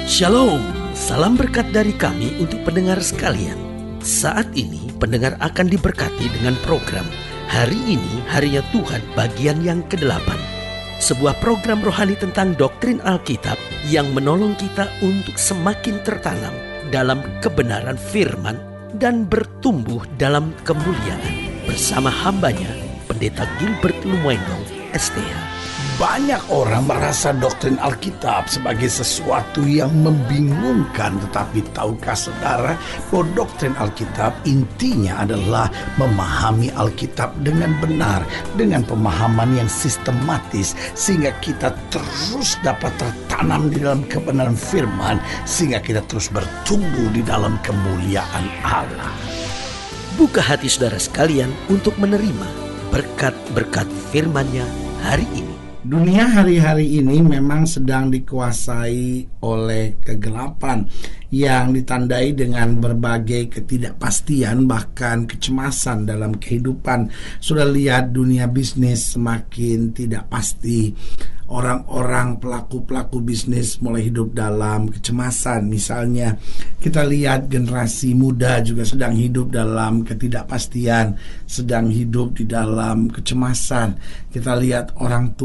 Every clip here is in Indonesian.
Shalom, salam berkat dari kami untuk pendengar sekalian. Saat ini pendengar akan diberkati dengan program Hari Ini Harinya Tuhan bagian yang ke-8. Sebuah program rohani tentang doktrin Alkitab yang menolong kita untuk semakin tertanam dalam kebenaran firman dan bertumbuh dalam kemuliaan. Bersama hambanya, Pendeta Gilbert Lumwendong, STH. Banyak orang merasa doktrin Alkitab sebagai sesuatu yang membingungkan. Tetapi tahukah saudara bahwa doktrin Alkitab intinya adalah memahami Alkitab dengan benar, dengan pemahaman yang sistematis, sehingga kita terus dapat tertanam di dalam kebenaran firman, sehingga kita terus bertumbuh di dalam kemuliaan Allah. Buka hati saudara sekalian untuk menerima berkat-berkat firman-Nya hari ini. Dunia hari-hari ini memang sedang dikuasai oleh kegelapan yang ditandai dengan berbagai ketidakpastian, bahkan kecemasan dalam kehidupan. Sudah lihat dunia bisnis semakin tidak pasti. Orang-orang pelaku bisnis mulai hidup dalam kecemasan. Misalnya kita lihat generasi muda juga sedang hidup dalam ketidakpastian, sedang hidup di dalam kecemasan. Kita lihat orang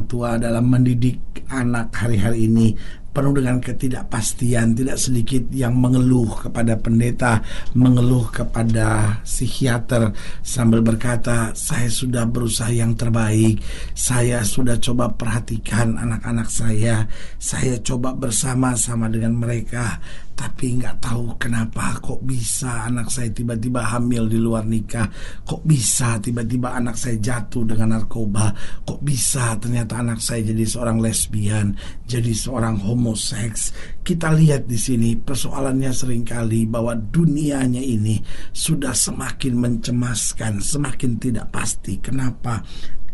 tua dalam mendidik anak hari-hari ini penuh dengan ketidakpastian. Tidak sedikit yang mengeluh kepada pendeta, mengeluh kepada psikiater sambil berkata, saya sudah berusaha yang terbaik, saya sudah coba perhatikan anak-anak saya coba bersama-sama dengan mereka, tapi nggak tahu kenapa kok bisa anak saya tiba-tiba hamil di luar nikah, kok bisa tiba-tiba anak saya jatuh dengan narkoba, kok bisa ternyata anak saya jadi seorang lesbian, jadi seorang homoseks. Kita lihat di sini persoalannya seringkali bahwa dunianya ini sudah semakin mencemaskan, semakin tidak pasti. Kenapa?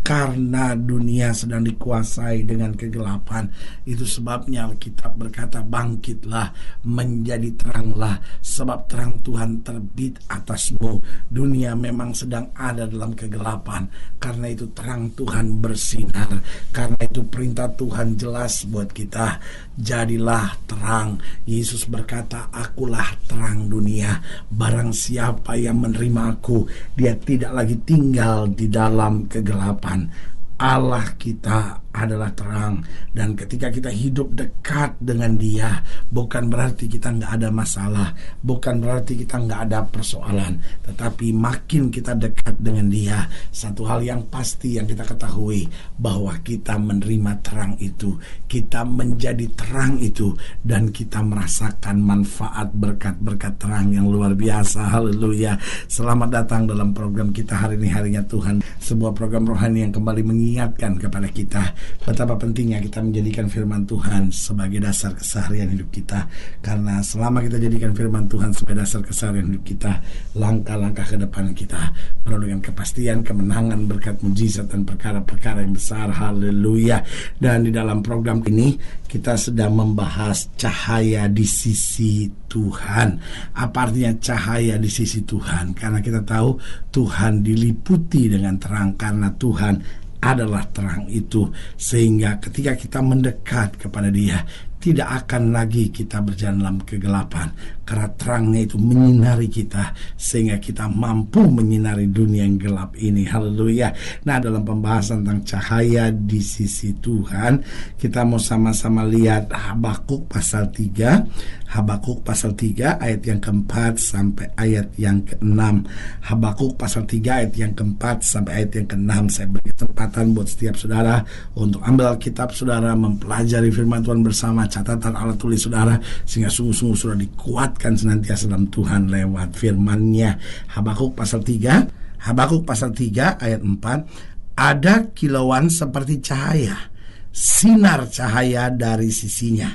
Karena dunia sedang dikuasai dengan kegelapan. Itu sebabnya Alkitab berkata, bangkitlah, menjadi teranglah, sebab terang Tuhan terbit atasmu. Dunia memang sedang ada dalam kegelapan, karena itu terang Tuhan bersinar. Karena itu perintah Tuhan jelas buat kita, jadilah terang. Yesus berkata, akulah terang dunia. Barang siapa yang menerima aku, dia tidak lagi tinggal di dalam kegelapan. Allah kita adalah terang, dan ketika kita hidup dekat dengan Dia, bukan berarti kita nggak ada masalah, bukan berarti kita nggak ada persoalan, tetapi makin kita dekat dengan Dia, satu hal yang pasti yang kita ketahui, bahwa kita menerima terang itu, kita menjadi terang itu, dan kita merasakan manfaat berkat-berkat terang yang luar biasa. Haleluya. Selamat datang dalam program kita hari ini, Harinya Tuhan, sebuah program rohani yang kembali mengingatkan kepada kita betapa pentingnya kita menjadikan firman Tuhan sebagai dasar keseharian hidup kita. Karena selama kita jadikan firman Tuhan sebagai dasar keseharian hidup kita, langkah-langkah ke depan kita penuh dengan kepastian, kemenangan, berkat mujizat dan perkara-perkara yang besar. Haleluya. Dan di dalam program ini kita sedang membahas cahaya di sisi Tuhan. Apa artinya cahaya di sisi Tuhan? Karena kita tahu Tuhan diliputi dengan terang, karena Tuhan adalah terang itu, sehingga ketika kita mendekat kepada Dia, tidak akan lagi kita berjalan dalam kegelapan, karena terangnya itu menyinari kita, sehingga kita mampu menyinari dunia yang gelap ini. Haleluya. Nah, dalam pembahasan tentang cahaya di sisi Tuhan, kita mau sama-sama lihat Habakuk pasal 3. Habakuk pasal 3 ayat yang keempat sampai ayat yang ke-6. Habakuk pasal 3 ayat yang keempat sampai ayat yang ke-6. Saya beri kesempatan buat setiap saudara untuk ambil Alkitab saudara, mempelajari firman Tuhan bersama, catatan alat tulis saudara, sehingga sungguh-sungguh sudah dikuatkan senantiasa dalam Tuhan lewat firman-Nya. Habakuk pasal 3, Habakuk pasal 3 ayat 4. Ada kilauan seperti cahaya, sinar cahaya dari sisinya,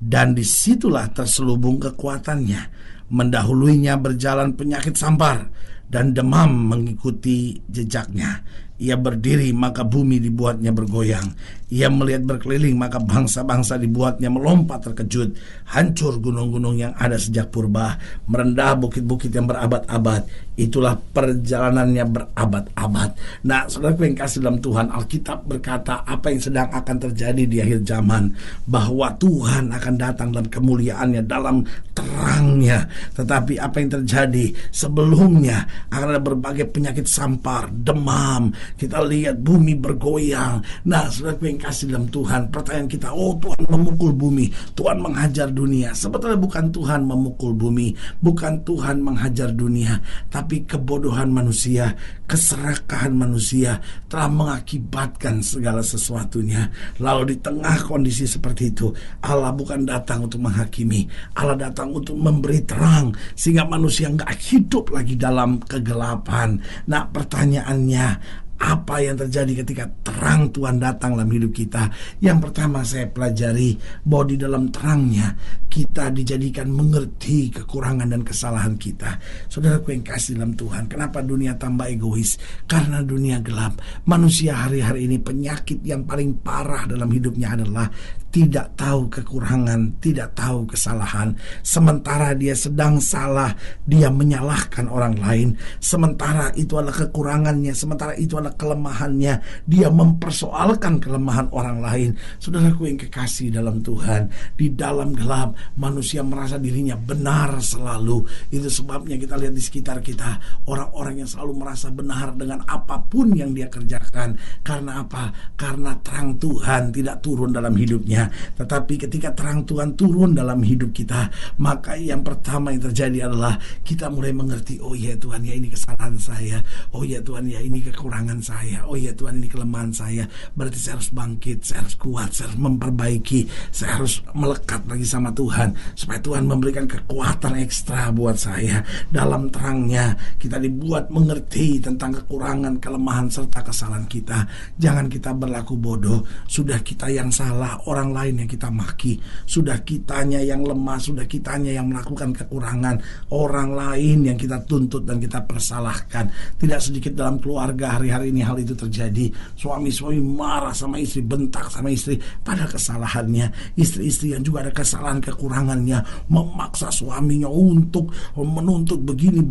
dan disitulah terselubung kekuatannya. Mendahuluinya berjalan penyakit sampar, dan demam mengikuti jejaknya. Ia berdiri maka bumi dibuatnya bergoyang. Ia melihat berkeliling maka bangsa-bangsa dibuatnya melompat terkejut. Hancur gunung-gunung yang ada sejak purba, merendah bukit-bukit yang berabad-abad. Itulah perjalanannya berabad-abad. Nah, saudaraku yang kasih dalam Tuhan, Alkitab berkata apa yang sedang akan terjadi di akhir zaman, bahwa Tuhan akan datang dalam kemuliaannya, dalam terangnya. Tetapi apa yang terjadi sebelumnya, akan ada berbagai penyakit sampar, demam. Kita lihat bumi bergoyang. Nah, saudaraku yang kasih dalam Tuhan, pertanyaan kita, oh Tuhan memukul bumi, Tuhan menghajar dunia. Sebetulnya bukan Tuhan memukul bumi, bukan Tuhan menghajar dunia, tapi kebodohan manusia, keserakahan manusia telah mengakibatkan segala sesuatunya. Lalu di tengah kondisi seperti itu, Allah bukan datang untuk menghakimi, Allah datang untuk memberi terang, sehingga manusia nggak hidup lagi dalam kegelapan. Nah, pertanyaannya, apa yang terjadi ketika terang Tuhan datang dalam hidup kita? Yang pertama saya pelajari bahwa di dalam terangnya kita dijadikan mengerti kekurangan dan kesalahan kita. Saudaraku yang kasih dalam Tuhan, kenapa dunia tambah egois? Karena dunia gelap. Manusia hari-hari ini penyakit yang paling parah dalam hidupnya adalah tidak tahu kekurangan, tidak tahu kesalahan. Sementara dia sedang salah, dia menyalahkan orang lain. Sementara itu adalah kekurangannya, sementara itu adalah kelemahannya, dia mempersoalkan kelemahan orang lain. Saudaraku yang kekasih dalam Tuhan, di dalam gelap manusia merasa dirinya benar selalu. Itu sebabnya kita lihat di sekitar kita orang-orang yang selalu merasa benar dengan apapun yang dia kerjakan. Karena apa? Karena terang Tuhan tidak turun dalam hidupnya. Tetapi ketika terang Tuhan turun dalam hidup kita, maka yang pertama yang terjadi adalah kita mulai mengerti, oh ya Tuhan, ya ini kesalahan saya, oh ya Tuhan, ya ini kekurangan saya, oh ya Tuhan, ini kelemahan saya. Berarti saya harus bangkit, saya harus kuat, saya harus memperbaiki, saya harus melekat lagi sama Tuhan, supaya Tuhan memberikan kekuatan ekstra buat saya. Dalam terangnya kita dibuat mengerti tentang kekurangan, kelemahan, serta kesalahan kita. Jangan kita berlaku bodoh. Sudah kita yang salah, orang lain yang kita maki. Sudah kitanya yang lemah, sudah kitanya yang melakukan kekurangan, orang lain yang kita tuntut dan kita persalahkan. Tidak sedikit dalam keluarga hari-hari ini hal itu terjadi. Suami-suami marah sama istri, bentak sama istri pada kesalahannya. Istri-istri yang juga ada kesalahan, kekurangannya, memaksa suaminya untuk menuntut begini.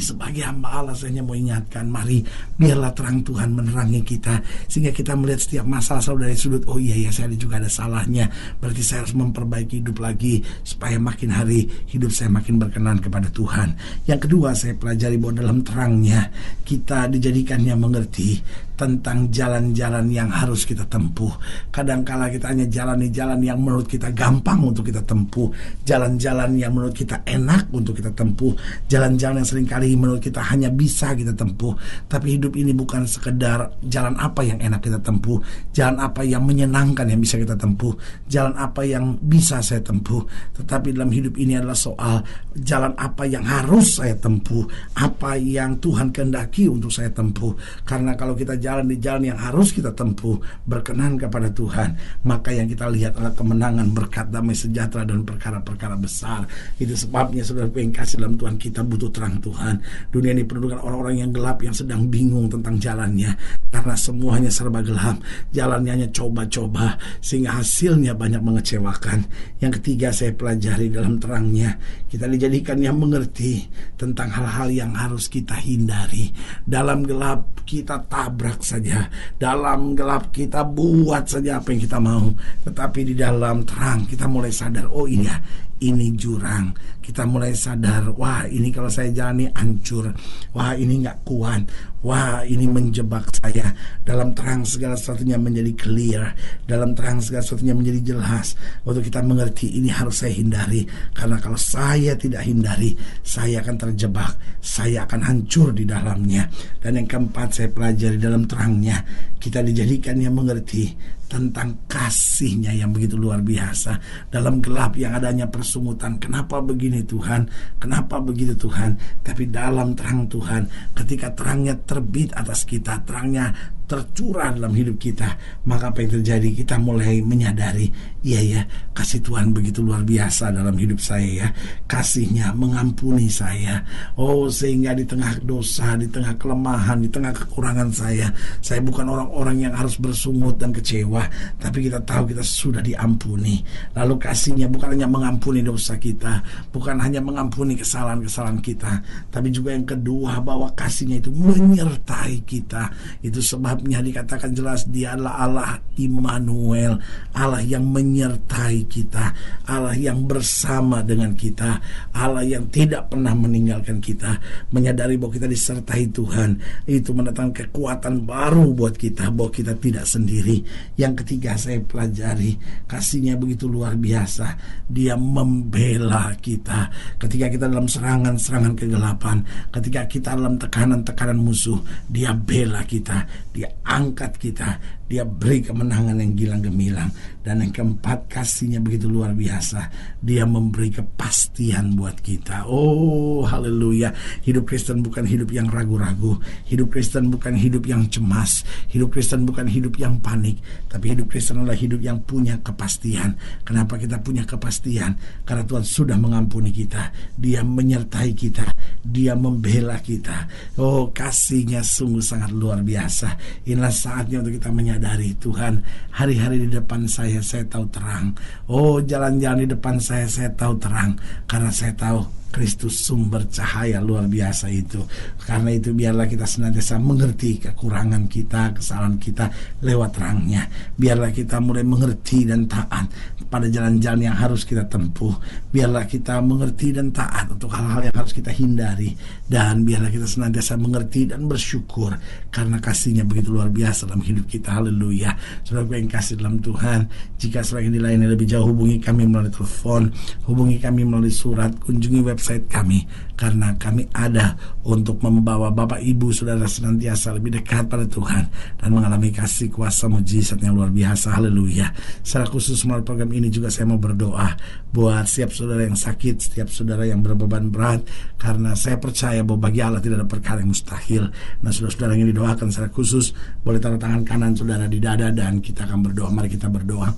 Sebagai hamba Allah, saya hanya mau ingatkan, mari biarlah terang Tuhan menerangi kita, sehingga kita melihat setiap masalah selalu dari sudut, oh iya ya, saya juga ada salahnya, berarti saya harus memperbaiki hidup lagi, supaya makin hari hidup saya makin berkenan kepada Tuhan. Yang kedua, saya pelajari bahwa dalam terangnya kita dijadikannya mengerti tentang jalan-jalan yang harus kita tempuh. Kadangkala kita hanya jalani jalan yang menurut kita gampang untuk kita tempuh, jalan-jalan yang menurut kita enak untuk kita tempuh, jalan-jalan yang seringkali menurut kita hanya bisa kita tempuh. Tapi hidup ini bukan sekedar jalan apa yang enak kita tempuh, jalan apa yang menyenangkan yang bisa kita tempuh, jalan apa yang bisa saya tempuh. Tetapi dalam hidup ini adalah soal jalan apa yang harus saya tempuh, apa yang Tuhan kehendaki untuk saya tempuh. Karena kalau kita jalan di jalan yang harus kita tempuh, berkenan kepada Tuhan, maka yang kita lihat adalah kemenangan, berkat, damai sejahtera, dan perkara-perkara besar. Itu sebabnya saudara yang kasih dalam Tuhan, kita butuh terang Tuhan. Dunia ini penuh dengan orang-orang yang gelap, yang sedang bingung tentang jalannya, karena semuanya serba gelap, jalannya hanya coba-coba, sehingga hasilnya banyak mengecewakan. Yang ketiga, saya pelajari dalam terangnya kita dijadikannya mengerti tentang hal-hal yang harus kita hindari. Dalam gelap kita tabrak saja, dalam gelap kita buat saja apa yang kita mau. Tetapi di dalam terang kita mulai sadar, oh iya, ini jurang. Kita mulai sadar, wah ini kalau saya jalani hancur, wah ini gak kuat, wah ini menjebak saya. Dalam terang segala sesuatunya menjadi clear, dalam terang segala sesuatunya menjadi jelas, untuk kita mengerti ini harus saya hindari. Karena kalau saya tidak hindari, saya akan terjebak, saya akan hancur di dalamnya. Dan yang keempat, saya pelajari dalam terangnya kita dijadikannya mengerti tentang kasih-Nya yang begitu luar biasa. Dalam gelap yang adanya persungutan, kenapa begini Tuhan, kenapa begitu Tuhan. Tapi dalam terang Tuhan, ketika terangnya terbit atas kita, terangnya tercurah dalam hidup kita, maka apa yang terjadi? Kita mulai menyadari, iya ya, kasih Tuhan begitu luar biasa dalam hidup saya ya. Kasih-Nya mengampuni saya. Oh, sehingga di tengah dosa, di tengah kelemahan, di tengah kekurangan saya bukan orang-orang yang harus bersungut dan kecewa, tapi kita tahu kita sudah diampuni. Lalu kasih-Nya bukan hanya mengampuni dosa kita, bukan hanya mengampuni kesalahan-kesalahan kita, tapi juga yang kedua, bahwa kasih-Nya itu menyertai kita. Itu sebabnya dikatakan jelas, Dia adalah Allah Immanuel, Allah yang menyertai kita, Allah yang bersama dengan kita, Allah yang tidak pernah meninggalkan kita. Menyadari bahwa kita disertai Tuhan, itu mendatangkan kekuatan baru buat kita, bahwa kita tidak sendiri. Yang ketiga, saya pelajari kasih-Nya begitu luar biasa. Dia membela kita ketika kita dalam serangan-serangan kegelapan, ketika kita dalam tekanan-tekanan musuh. Dia bela kita, Dia angkat kita, Dia beri kemenangan yang gilang gemilang. Dan yang keempat, kasih-Nya begitu luar biasa. Dia memberi kepastian buat kita. Oh, haleluya. Hidup Kristen bukan hidup yang ragu-ragu. Hidup Kristen bukan hidup yang cemas. Hidup Kristen bukan hidup yang panik. Tapi hidup Kristen adalah hidup yang punya kepastian. Kenapa kita punya kepastian? Karena Tuhan sudah mengampuni kita. Dia menyertai kita. Dia membela kita. Oh, kasih-Nya sungguh sangat luar biasa. Inilah saatnya untuk kita menyadari, Tuhan, hari-hari di depan saya tahu terang. Oh, jalan-jalan di depan saya tahu terang. Karena saya tahu Kristus sumber cahaya luar biasa itu. Karena itu biarlah kita senantiasa mengerti kekurangan kita, kesalahan kita lewat terang-Nya. Biarlah kita mulai mengerti dan taat pada jalan-jalan yang harus kita tempuh. Biarlah kita mengerti dan taat untuk hal-hal yang harus kita hindari. Dan biarlah kita senantiasa mengerti dan bersyukur karena kasih-Nya begitu luar biasa dalam hidup kita. Haleluya. Saudara yang kasih dalam Tuhan, jika saudara yang dilayani lebih jauh, hubungi kami melalui telepon, hubungi kami melalui surat, kunjungi website kami, karena kami ada untuk membawa Bapak Ibu Saudara senantiasa lebih dekat pada Tuhan dan mengalami kasih kuasa mujizat yang luar biasa. Haleluya. Secara khusus melalui program ini juga saya mau berdoa buat setiap saudara yang sakit, setiap saudara yang berbeban berat, karena saya percaya bahwa bagi Allah tidak ada perkara yang mustahil. Nah, saudara-saudara yang didoakan secara khusus, boleh taruh tangan kanan saudara di dada dan kita akan berdoa. Mari kita berdoa.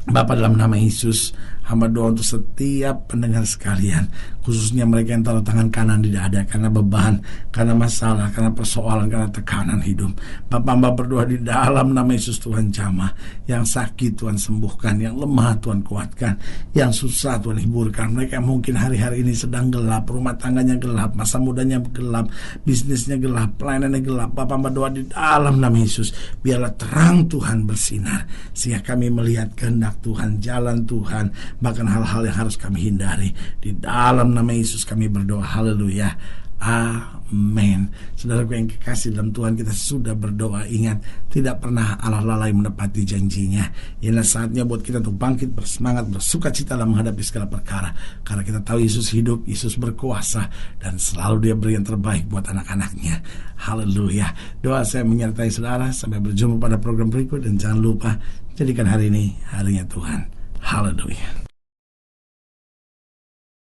Bapa, dalam nama Yesus, hamba doa untuk setiap pendengar sekalian, khususnya mereka yang taruh tangan kanan di dada karena beban, karena masalah, karena persoalan, karena tekanan hidup. Bapa, hamba berdoa di dalam nama Yesus, Tuhan jamah. Yang sakit Tuhan sembuhkan, yang lemah Tuhan kuatkan, yang susah Tuhan hiburkan. Mereka yang mungkin hari-hari ini sedang gelap, rumah tangganya gelap, masa mudanya gelap, bisnisnya gelap, pelayanannya gelap. Bapa, hamba doa di dalam nama Yesus, biarlah terang Tuhan bersinar, sehingga kami melihat kehendak Tuhan, jalan Tuhan, bahkan hal-hal yang harus kami hindari. Di dalam nama Yesus kami berdoa. Haleluya. Amin. Saudaraku yang kekasih dalam Tuhan, kita sudah berdoa. Ingat, tidak pernah Allah lalai menepati janjinya. Inilah saatnya buat kita untuk bangkit, bersemangat, bersuka cita dalam menghadapi segala perkara. Karena kita tahu Yesus hidup, Yesus berkuasa, dan selalu Dia beri yang terbaik buat anak-anaknya. Haleluya. Doa saya menyertai saudara. Sampai berjumpa pada program berikut, dan jangan lupa jadikan hari ini harinya Tuhan. Haleluya.